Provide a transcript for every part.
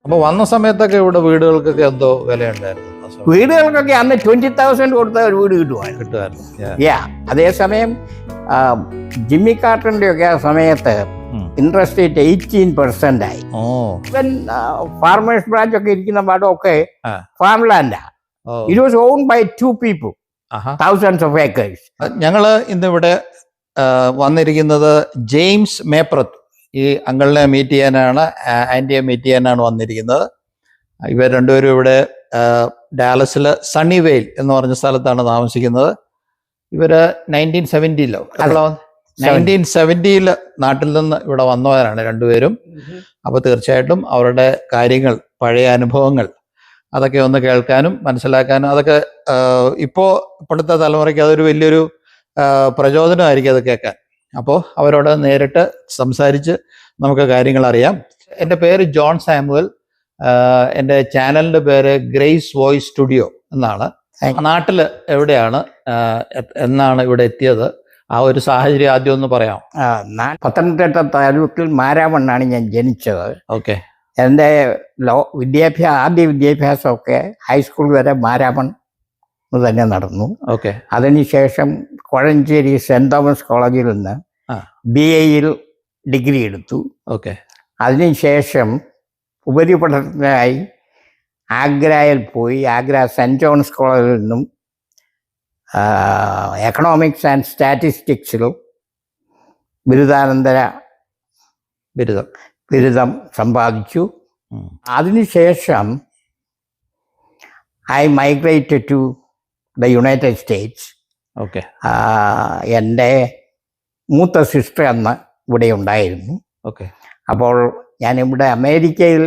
അപ്പൊ വന്ന സമയത്തൊക്കെ ഇവിടെ വീടുകൾക്കൊക്കെ എന്തോ വിലയുണ്ടായിരുന്നു വീടുകൾക്കൊക്കെ അന്ന് 20,000 കൊടുത്ത ഒരു വീട് കിട്ടുമായിരുന്നു. കിട്ടുമായിരുന്നു. അതേസമയം ജിമ്മി കാർട്ടറിന്റെ ഒക്കെ ആ സമയത്ത് ഇൻട്രസ്റ്റ് റേറ്റ് 18% ആയി. ഇവൻ ഫാർമേഴ്സ് ബ്രാഞ്ച് ഒക്കെ ഇരിക്കുന്ന പാടമൊക്കെ ഫാം ലാൻഡാ. It was owned by 2 people, thousands of acres. ഞങ്ങള് ഇന്നിവിടെ വന്നിരിക്കുന്നത് ജെയിംസ് മേപ്രത്ത് ഈ അങ്കിളിനെ മീറ്റ് ചെയ്യാനാണ്, ആൻറ്റിയെ മീറ്റ് ചെയ്യാനാണ് വന്നിരിക്കുന്നത്. ഇവർ രണ്ടുപേരും ഇവിടെ ഡാലസിൽ സണ്ണിവെയിൽ എന്ന് പറഞ്ഞ സ്ഥലത്താണ് താമസിക്കുന്നത്. ഇവര് 1970 നാട്ടിൽ നിന്ന് ഇവിടെ വന്നവരാണ് രണ്ടുപേരും. അപ്പോൾ തീർച്ചയായിട്ടും അവരുടെ കാര്യങ്ങൾ, പഴയ അനുഭവങ്ങൾ അതൊക്കെ ഒന്ന് കേൾക്കാനും മനസ്സിലാക്കാനും, അതൊക്കെ ഇപ്പോഴത്തെ തലമുറയ്ക്ക് അതൊരു വലിയൊരു പ്രചോദനമായിരിക്കും അത് കേൾക്കാൻ. അപ്പോൾ അവരോട് നേരിട്ട് സംസാരിച്ച് നമുക്ക് കാര്യങ്ങൾ അറിയാം. എൻ്റെ പേര് ജോൺ സാമുവൽ. എൻ്റെ ചാനലിൻ്റെ പേര് ഗ്രേസ് വോയിസ് സ്റ്റുഡിയോ എന്നാണ്. നാട്ടിൽ എവിടെയാണ്, എന്നാണ് ഇവിടെ എത്തിയത്, ആ ഒരു സാഹചര്യം ആദ്യം ഒന്ന് പറയാം. പത്തനംതിട്ട താലൂക്കിൽ മാരാമണ്ണാണ് ഞാൻ ജനിച്ചത്. ഓക്കെ. എൻ്റെ ആദ്യ വിദ്യാഭ്യാസമൊക്കെ ഹൈസ്കൂൾ വരെ മാരാമൺ തന്നെ നടന്നു. ഓക്കെ. അതിനുശേഷം കോഴഞ്ചേരി സെൻറ് തോമസ് കോളേജിൽ നിന്ന് BA ഡിഗ്രി എടുത്തു. ഓക്കെ. അതിനുശേഷം ഉപരിപഠനത്തിനായി ആഗ്രയിൽ പോയി. ആഗ്ര സെൻറ് ജോൺസ് കോളേജിൽ നിന്നും എക്കണോമിക്സ് ആൻഡ് സ്റ്റാറ്റിസ്റ്റിക്സിലും ബിരുദാനന്തര ബിരുദം സമ്പാദിച്ചു. അതിനുശേഷം I migrated to the United States. Okay. എൻ്റെ മൂത്ത സിസ്റ്റർ അന്ന് ഇവിടെ ഉണ്ടായിരുന്നു. ഓക്കെ. അപ്പോൾ ഞാനിവിടെ അമേരിക്കയിൽ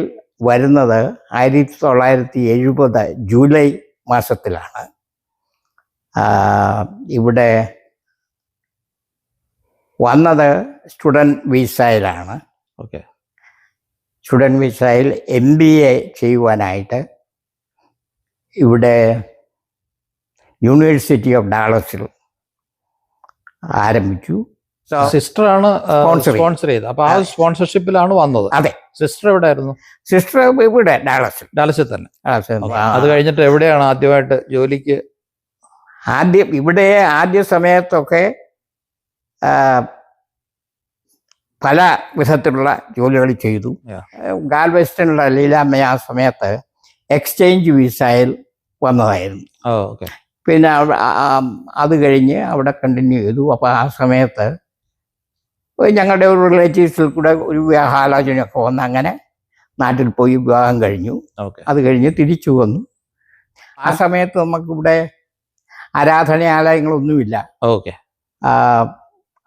വരുന്നത് 1970 ജൂലൈ മാസത്തിലാണ്. ഇവിടെ വന്നത് സ്റ്റുഡൻറ് വിസയിലാണ്. ഓക്കെ. സ്റ്റുഡൻറ് വിസയിൽ MBA ചെയ്യുവാനായിട്ട് ഇവിടെ യൂണിവേഴ്സിറ്റി ഓഫ് ഡാളസിൽ ആരംഭിച്ചു. സിസ്റ്ററാണ് സ്പോൺസർ ചെയ്തത്. അപ്പൊ ആ സ്പോൺസർഷിപ്പിലാണ് വന്നത്. അതെ. സിസ്റ്റർ എവിടെ ആയിരുന്നു? സിസ്റ്റർ ഇവിടെ ഡാളസിൽ തന്നെ. അത് കഴിഞ്ഞിട്ട് എവിടെയാണ് ആദ്യമായിട്ട് ജോലിക്ക്? ആദ്യ സമയത്തൊക്കെ പല വിധത്തിലുള്ള ജോലികൾ ചെയ്തു. ഗാൽവെസ്റ്റണിലുള്ള ലീലാമ്മ ആ സമയത്ത് എക്സ്ചേഞ്ച് വിസയിൽ വന്നതായിരുന്നു. പിന്നെ അത് കഴിഞ്ഞ് അവിടെ കണ്ടിന്യൂ ചെയ്തു. അപ്പോൾ ആ സമയത്ത് ഞങ്ങളുടെ ഒരു റിലേറ്റീവ്സിൽ കൂടെ ഒരു വിവാഹാലോചനയൊക്കെ വന്ന് അങ്ങനെ നാട്ടിൽ പോയി വിവാഹം കഴിഞ്ഞു. അത് കഴിഞ്ഞ് തിരിച്ചു വന്നു. ആ സമയത്ത് നമുക്കിവിടെ ആരാധനാലയങ്ങളൊന്നുമില്ല. ഓക്കെ.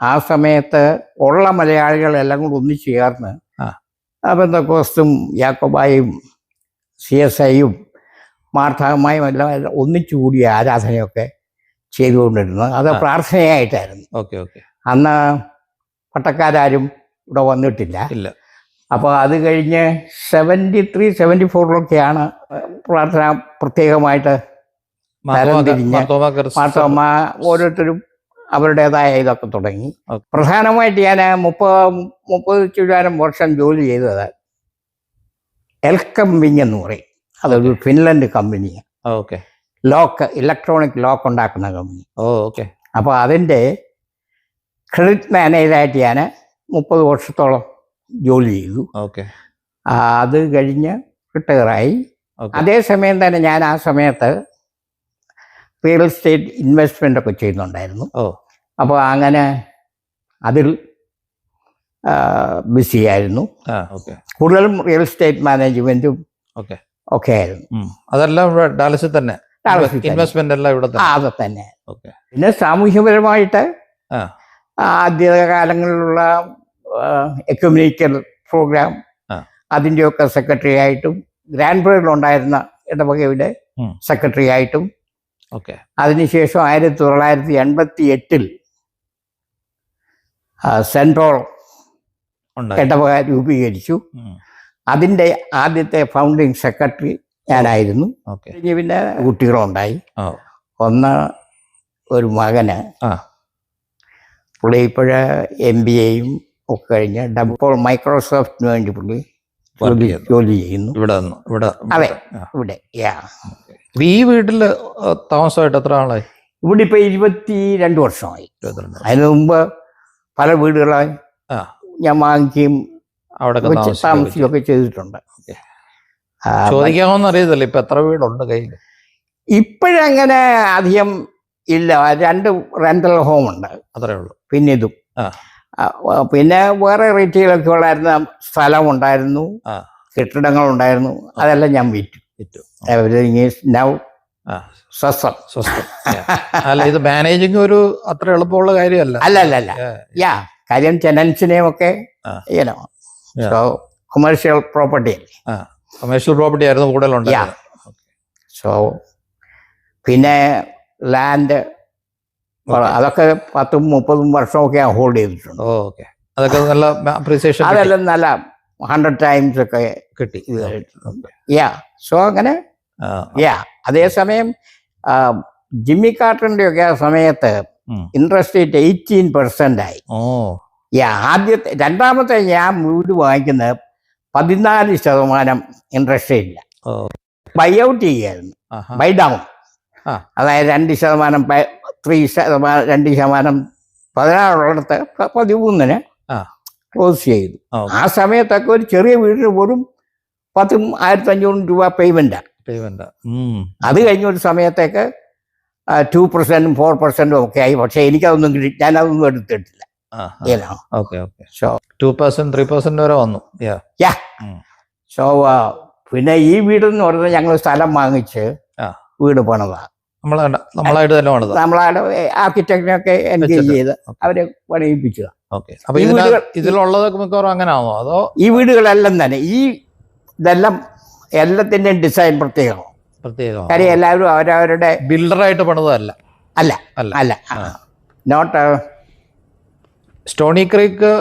ആ സമയത്ത് ഉള്ള മലയാളികളെല്ലാം കൂടെ ഒന്നിച്ചു ചേർന്ന് പെന്തക്കോസ്തും യാക്കോബായും CSIയും മാർത്താമായും എല്ലാം ഒന്നിച്ചുകൂടിയ ആരാധനയൊക്കെ ചെയ്തുകൊണ്ടിരുന്നത്. അത് പ്രാർത്ഥനയായിട്ടായിരുന്നു. അന്ന് പട്ടക്കാരും ഇവിടെ വന്നിട്ടില്ല. അപ്പോൾ അത് കഴിഞ്ഞ് 73-74 പ്രാർത്ഥന പ്രത്യേകമായിട്ട് തരംതിരിഞ്ഞ് മാർത്തോമ ഓരോരുത്തരും അവരുടേതായ ഇതൊക്കെ തുടങ്ങി. പ്രധാനമായിട്ട് ഞാൻ 30 വർഷം ജോലി ചെയ്തത് എൽക്കംബിങ് എന്ന് പറയും. അതൊരു ഫിൻലൻഡ് കമ്പനിയാണ്. ഇലക്ട്രോണിക് ലോക്ക് ഉണ്ടാക്കുന്ന കമ്പനി. അപ്പോൾ അതിൻ്റെ ക്രെഡിറ്റ് മാനേജറായിട്ട് ഞാൻ 30 വർഷത്തോളം ജോലി ചെയ്തു. അത് കഴിഞ്ഞ് റിട്ടയറായി. അതേസമയം തന്നെ ഞാൻ ആ സമയത്ത് റിയൽ എസ്റ്റേറ്റ് ഇൻവെസ്റ്റ്മെൻ്റ് ഒക്കെ ചെയ്യുന്നുണ്ടായിരുന്നു. അപ്പോൾ അങ്ങനെ അതിൽ ബിസി ആയിരുന്നു. കൂടുതലും റിയൽ എസ്റ്റേറ്റ് മാനേജ്മെൻറ്റും ഒക്കെ ആയിരുന്നു. അതെല്ലാം ഡാലസിൽ തന്നെ ഇൻവെസ്റ്റ്മെന്റ് എല്ലാം ഇവിടെ അത് തന്നെ. പിന്നെ സാമൂഹ്യപരമായിട്ട് ആദ്യകാലങ്ങളിലുള്ള എക്യുമെനിക്കൽ പ്രോഗ്രാം അതിൻ്റെയൊക്കെ സെക്രട്ടറി ആയിട്ടും ഗ്രാൻഡ് പ്രയറിലുണ്ടായിരുന്ന ഇടവകയുടെ സെക്രട്ടറി ആയിട്ടും. അതിനുശേഷം 1988 സെൻട്രൽ ഇടവക രൂപീകരിച്ചു. അതിൻ്റെ ആദ്യത്തെ ഫൗണ്ടിങ് സെക്രട്ടറി ഞാനായിരുന്നു. പിന്നെ കുട്ടികളുണ്ടായി. ഒന്ന് ഒരു മകന്, പുള്ളി ഇപ്പോഴ് MBAയും ഒക്കെ കഴിഞ്ഞ് ഇപ്പോൾ മൈക്രോസോഫ്റ്റിന് വേണ്ടി പുള്ളി ജോലി ചെയ്യുന്നു. ഇവിടെ നിന്ന് അതെ, ഇവിടെ. ഈ വീട്ടില് താമസമായിട്ട് എത്ര ആളായി? ഇവിടെ ഇപ്പൊ 22 വർഷമായി. അതിന് മുമ്പ് പല വീടുകളായി ഞാൻ വാങ്ങിക്കുകയും അവിടെ താമസിക്കുകയൊക്കെ ചെയ്തിട്ടുണ്ട്. ചോദിക്കാമെന്ന് അറിയത്തില്ല ഇപ്പൊ എത്ര വീടുണ്ട് കയ്യിൽ? ഇപ്പോഴങ്ങനെ അധികം ഇല്ല. 2 റെന്റൽ ഹോം ഉണ്ട്, അത്രേ ഉള്ളൂ. പിന്നെ ഇതും. പിന്നെ വേറെ റീറ്റെയിലൊക്കെ ഉള്ളായിരുന്ന സ്ഥലം ഉണ്ടായിരുന്നു, കെട്ടിടങ്ങൾ ഉണ്ടായിരുന്നു, അതെല്ലാം ഞാൻ വിറ്റു. അല്ല, ഇത് മാനേജിങ് ഒരു അത്ര എളുപ്പമുള്ള കാര്യമല്ല. അല്ല കാര്യം ടെനൻസിനെയും ഒക്കെ കൊമേഴ്ഷ്യൽ പ്രോപ്പർട്ടി അല്ലേ. കൊമേഴ്ഷ്യൽ പ്രോപ്പർട്ടി ആയിരുന്നു കൂടുതലുണ്ട്. സോ പിന്നെ ലാൻഡ് അതൊക്കെ 10-30 വർഷമൊക്കെ ഞാൻ ഹോൾഡ് ചെയ്തിട്ടുണ്ട്. ഓക്കെ, അതൊക്കെ നല്ല അപ്രീസിയേഷൻ, അതെല്ലാം നല്ല 100 times ഒക്കെ കിട്ടി. സോ അങ്ങനെ. അതേസമയം ജിമ്മി കാർട്ടറിന്റെ ഒക്കെ ആ സമയത്ത് ഇൻട്രസ്റ്റ് റേറ്റ് 18% ആയി. രണ്ടാമത്തെ ഞാൻ വീട് വാങ്ങിക്കുന്നത് 14% ഇൻട്രസ്റ്റ് റേറ്റ് ഇല്ല. ബൈ ഔട്ട് ചെയ്യായിരുന്നു, ബൈ ഡൗൺ. അതായത് 2%, 3%, 2%, 16 13 ക്ലോസ് ചെയ്തു. ആ സമയത്തൊക്കെ ഒരു ചെറിയ വീടിന് പോലും 10,500 രൂപ പേയ്മെന്റ്. അത് കഴിഞ്ഞ ഒരു സമയത്തേക്ക് 2%, 4% ഒക്കെ ആയി. പക്ഷെ എനിക്കതൊന്നും ഞാനതൊന്നും എടുത്തിട്ടില്ല. 2%, 3% വരെ വന്നു. സോ പിന്നെ ഈ വീടെന്ന് പറയുന്നത് ഞങ്ങൾ സ്ഥലം വാങ്ങിച്ച് വീട് പണിതാ. നമ്മളായിട്ട് തന്നെ പണിതാ. നമ്മളായിട്ട് ആർക്കിടെക്റ്റിനൊക്കെ എൻഗേജ് ചെയ്ത് അവരെ പണിയിപ്പിച്ചതാ. ഇതിലുള്ളതൊക്കെ മിക്കവാറും അങ്ങനെയാണോ അതോ? ഈ വീടുകളെല്ലാം തന്നെ ഇതെല്ലാം എല്ലാത്തിന്റെയും ഡിസൈൻ പ്രത്യേകമാണ്. കാര്യം എല്ലാവരും അവരവരുടെ ബിൽഡറായിട്ട് പണിതല്ല. അല്ല നോട്ട് സ്റ്റോണി ക്രീക്ക്.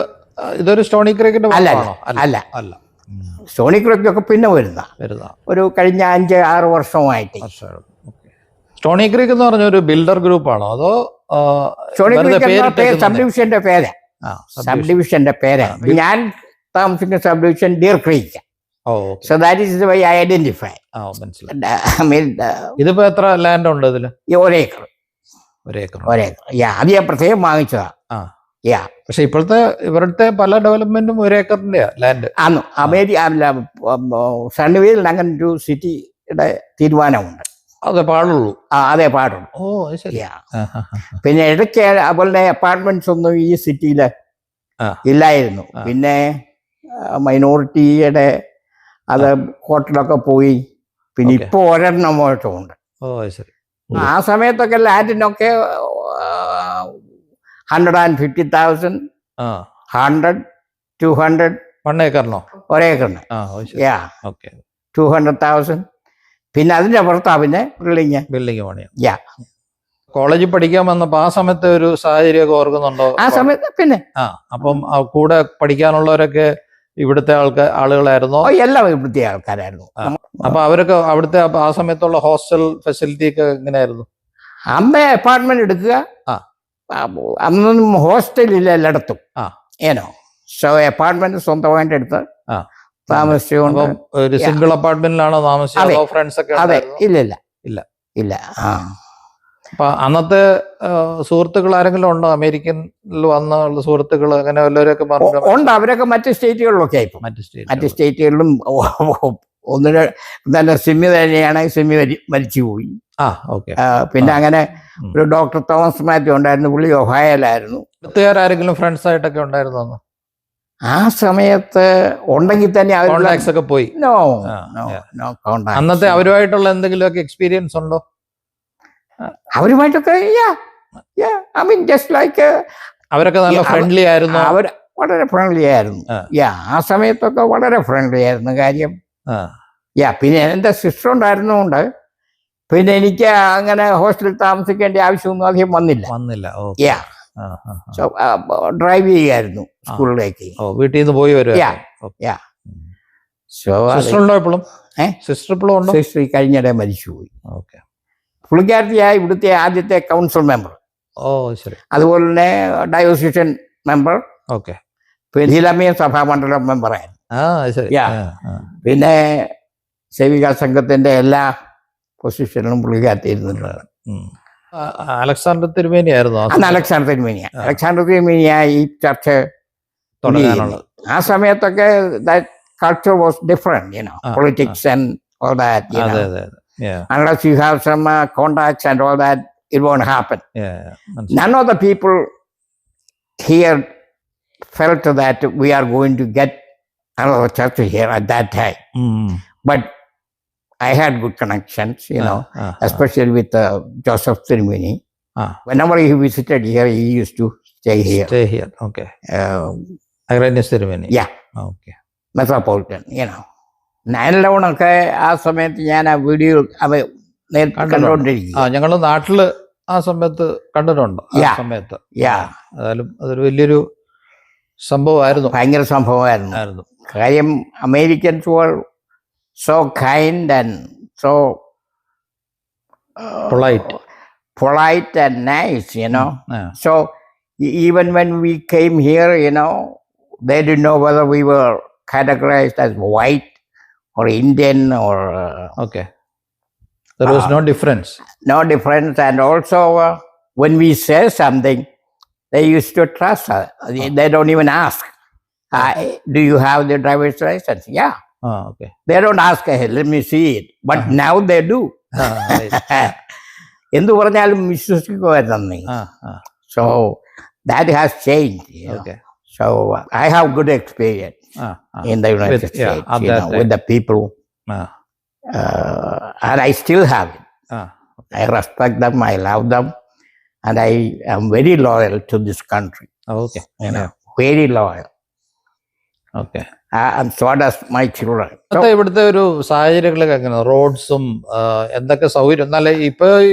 ഇതൊരു സ്റ്റോണി ക്രീക്കിന്റെ അല്ല. സ്റ്റോണി ക്രീക്കൊക്കെ പിന്നെ വരുന്ന ഒരു കഴിഞ്ഞ 5-6 വർഷമായിട്ട്. സ്റ്റോണി ക്രീക്ക് എന്ന് പറഞ്ഞ ഒരു ബിൽഡർ ഗ്രൂപ്പാണോ അതോ? സ്റ്റോണി ക്രീക്ക് സബ്ഡിവിഷന്റെ പേര്. സബ്ഡിവിഷന്റെ പേര്. ഞാൻ താമസിക്കുന്ന subdivision dear creek. So that is the way I identify. I mean, ഇതിപ്പോ എത്ര ലാൻഡ് ഉണ്ട് ഇതില്? 1 acre. 1 acre. അത് ഞാൻ പ്രത്യേകം വാങ്ങിച്ചതാ. പക്ഷെ ഇവിടുത്തെ പല ഡെവലപ്മെന്റും 1 ഏക്കറിന്റെ ലാൻഡ് ആണ്. സണ്ണിവേലിൽ അങ്ങനെ ഒരു സിറ്റിയുടെ തീരുമാനമുണ്ട്. അതേ പാടുള്ളൂ. അതേ പാടുള്ളൂ. പിന്നെ ഇടയ്ക്ക് അതുപോലെ അപ്പാർട്ട്മെന്റ്സ് ഒന്നും ഈ സിറ്റിയില് ഇല്ലായിരുന്നു. പിന്നെ മൈനോറിറ്റിയുടെ അത് ഹോട്ടലൊക്കെ പോയി. പിന്നെ ഇപ്പൊ ഒരെണ്ണമായിട്ടുണ്ട്. ആ സമയത്തൊക്കെ ലാൻഡിനൊക്കെ 150,000, 100, 200. 1 ഏക്കറിനോ? 1 ഏക്കറിന് 200,000. പിന്നെ അതിന്റെ പുറത്താ പിന്നെ ബിൽഡിങ് പണിയാ. കോളേജിൽ പഠിക്കാൻ വന്നപ്പോ ആ സമയത്ത് ഒരു സാഹചര്യമൊക്കെ ഓർക്കുന്നുണ്ടോ? ആ സമയത്ത് പിന്നെ അപ്പം കൂടെ പഠിക്കാനുള്ളവരൊക്കെ ഇവിടുത്തെ ആളുകളായിരുന്നോ? എല്ലാം ഇവിടുത്തെ ആൾക്കാരായിരുന്നു. അപ്പൊ അവരൊക്കെ അവിടുത്തെ ആ സമയത്തുള്ള ഹോസ്റ്റൽ ഫെസിലിറ്റി ഒക്കെ എങ്ങനെയായിരുന്നു? അമ്മ അപ്പാർട്ട്മെന്റ് എടുക്കുക. അന്നൊന്നും ഹോസ്റ്റലില്ല എല്ലായിടത്തും. സോ അപ്പാർട്ട്മെന്റ് സ്വന്തമായിട്ട് എടുത്ത് താമസിച്ചുകൊണ്ട്. ഒരു സിംഗിൾ അപ്പാർട്ട്മെന്റിലാണോ താമസിച്ചത്? ഫ്രണ്ട്സ് ഒക്കെ? അതെ. ഇല്ല. അപ്പൊ അന്നത്തെ സുഹൃത്തുക്കൾ ആരെങ്കിലും ഉണ്ടോ? അമേരിക്കനിൽ വന്ന സുഹൃത്തുക്കൾ അങ്ങനെ വല്ലവരൊക്കെ ഉണ്ട്. അവരൊക്കെ മറ്റ് സ്റ്റേറ്റുകളിലൊക്കെ ആയിപ്പോ. മറ്റ് സ്റ്റേറ്റുകളിലും ഒന്നിന് നല്ല സിമ്മി തന്നെയാണ്. സിമ്മി മരിച്ചുപോയി. പിന്നെ അങ്ങനെ ഒരു ഡോക്ടർ തോമസ് മാത്യു ഉണ്ടായിരുന്നു. പുള്ളി ഒഹായയിലായിരുന്നു. ആരെങ്കിലും ഫ്രണ്ട്സ് ആയിട്ടൊക്കെ ഉണ്ടായിരുന്നു ആ സമയത്ത്? ഉണ്ടെങ്കിൽ തന്നെ ഒക്കെ പോയി. അന്നത്തെ അവരുമായിട്ടുള്ള എന്തെങ്കിലുമൊക്കെ എക്സ്പീരിയൻസ് ഉണ്ടോ? അവരുമായിട്ടൊക്കെ ജസ്റ്റ് ലൈക്ക് അവരൊക്കെ നല്ല ഫ്രണ്ട്ലി ആയിരുന്നു. അവർ വളരെ ഫ്രണ്ട്ലി ആയിരുന്നു. ആ സമയത്തൊക്കെ വളരെ ഫ്രണ്ട്ലി ആയിരുന്നു. കാര്യം പിന്നെ എൻ്റെ സിസ്റ്റർ ഉണ്ടായിരുന്നുകൊണ്ട് പിന്നെ എനിക്ക് അങ്ങനെ ഹോസ്റ്റലിൽ താമസിക്കേണ്ട ആവശ്യമൊന്നും അധികം വന്നില്ല. ഡ്രൈവ് ചെയ്യായിരുന്നു സ്കൂളിലേക്ക്. വീട്ടിൽ നിന്ന് പോയി വരും. സിസ്റ്റർ കഴിഞ്ഞിടെ മരിച്ചുപോയി. പുള്ളിക്കാരത്തിയായ ഇവിടുത്തെ ആദ്യത്തെ കൗൺസിൽ മെമ്പർ. അതുപോലെ തന്നെ ഡയോസിഷൻ മെമ്പർ. പിന്നെ ഇസ്ലാമിക സഭാ മണ്ഡലം മെമ്പറായിരുന്നു. ആ അത് ശരി. Yeah. ആ. പിന്നെ സേവികാ സംഘത്തിന്റെ എല്ലാ പൊസിഷനിലും പുള്ളിക്കാത്തിരുന്നിട്ടുണ്ട്. ഉം. അലക്സാണ്ടർ തിരുമേനി ആയിരുന്നു അന്ന് അലക്സാണ്ടർ തിരുമേനിയ. അലക്സാണ്ടർ തിരുമേനിയ ഈ ചർച്ച തുടങ്ങാനുള്ളത്. ആ സമയത്തൊക്കെ culture was different, politics and all that. അതെ അതെ അതെ. Yeah. Unless you have some contacts and all that, it won't happen. Yeah, yeah. None of the people here felt that we are going to get another church here at that time. Mm. But I had good connections, especially with Joseph Tirumeni. Whenever he visited here, he used to stay here. Stay here. Okay. Agrarius Tirumeni. Yeah. Okay. Metropolitan, 9/11 ഒക്കെ ആ സമയത്ത് ഞാൻ ആ video കണ്ടുകൊണ്ടിരിക്കും. ഞങ്ങൾ നാട്ടില് ആ സമയത്ത് കണ്ടിട്ടുണ്ട്. ആ സമയത്ത് ഏതായാലും അതൊരു വലിയൊരു സംഭവമായിരുന്നു. ഭയങ്കര സംഭവമായിരുന്നു. കാര്യം Americans were so kind and so polite and nice, So even when we came here, they didn't know whether we were categorized as white or Indian or... Okay. There was no difference. No difference. And also, when we say something, they used to trust us. They don't even ask, do you have the driver's license? Yeah. Okay. They don't ask, hey, let me see it. But now they do. എന്തു പറഞ്ഞാലും വിശ്വസിക്കുമായിരുന്നു. So that has changed. Okay. So I have good experience in the United States, with the people. And I still have it. I respect them, I love them, and I am very loyal to this country. Okay. Very loyal. Okay. And so does my children. ഇവിടുത്തെ ഒരു സാഹചര്യങ്ങളൊക്കെ എങ്ങനെ, റോഡ്സും എന്തൊക്കെ സൗകര്യം? എന്നാലേ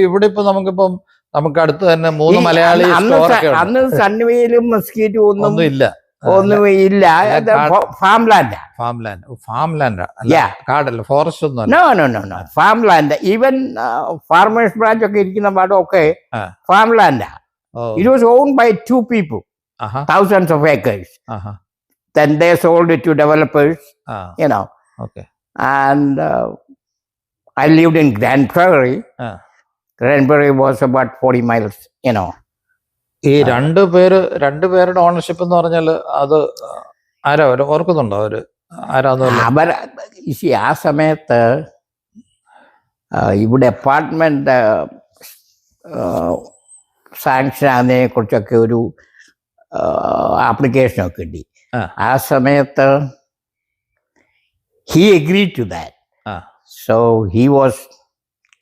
ഇവിടെ നമുക്കിപ്പം നമുക്ക് അടുത്ത് തന്നെ 3 മലയാളി അന്ന് സൺവേയിലും മസ്കീറ്റും ഒന്നും ഇല്ല. ഫാംലാൻഡ് കാടല്ല, ഫോറസ്റ്റ് ഒന്നും. No farmland. Even farmers branch ഒക്കെ ഇരിക്കുന്ന പാടമൊക്കെ ഫാംലാൻഡാ. It was owned by 2 people, thousands of acres. Then they sold it to developers, Okay. And I lived in Grand Prairie. Grand Prairie was about 40 miles, ഈ രണ്ടുപേരുടെ ownership എന്ന് പറഞ്ഞാൽ അത് ആരാ ഓർക്കുന്നുണ്ടോ? അവർ ആ സമയത്ത് ഇവിടെ അപ്പാർട്ട്മെന്റ് സാങ്ഷൻ ആകുന്നതിനെ കുറിച്ചൊക്കെ ഒരു ആപ്ലിക്കേഷനൊക്കെ കിട്ടി. ആ സമയത്ത് he agreed to that. So he was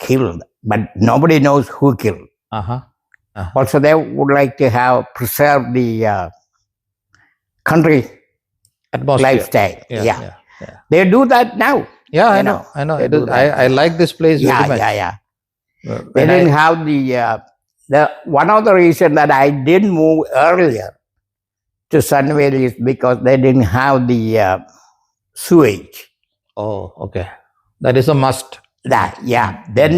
killed, but nobody knows who killed. Also, they would like to have preserved the country atmosphere, lifestyle. Yeah. They do that now. Yeah, I know. I like this place very much. They didn't have the one of the reason that I didn't move earlier to Sunnyvale is because they didn't have the sewage. Oh, okay. That is a must. Then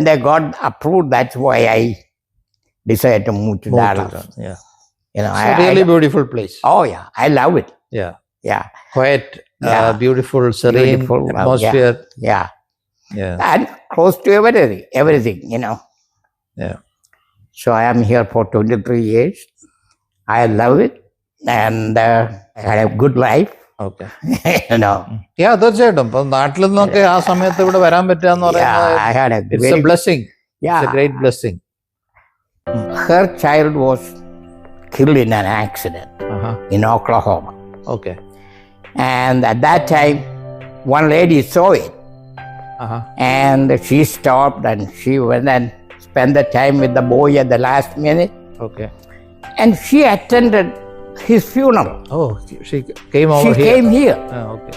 they got approved. That's why I decided to move to Dallas. Yeah. It's a really beautiful place. Oh yeah, I love it. Yeah. Quiet, beautiful, serene atmosphere. Yeah. And close to everything. Yeah. So I am here for 23 years. I love it, and I had a good life. Okay. തീർച്ചയായിട്ടും ഇപ്പൊ നാട്ടിൽ നിന്നൊക്കെ ആ സമയത്ത് ഇവിടെ വരാൻ പറ്റുക പറയുന്നത് it's a blessing. It's a great blessing. Her child was killed in an accident in Oklahoma. Okay. And at that time, one lady saw it, and she stopped and she went and spent the time with the boy at the last minute. Okay. And she attended his funeral. Oh, she came over here. She came here. Okay.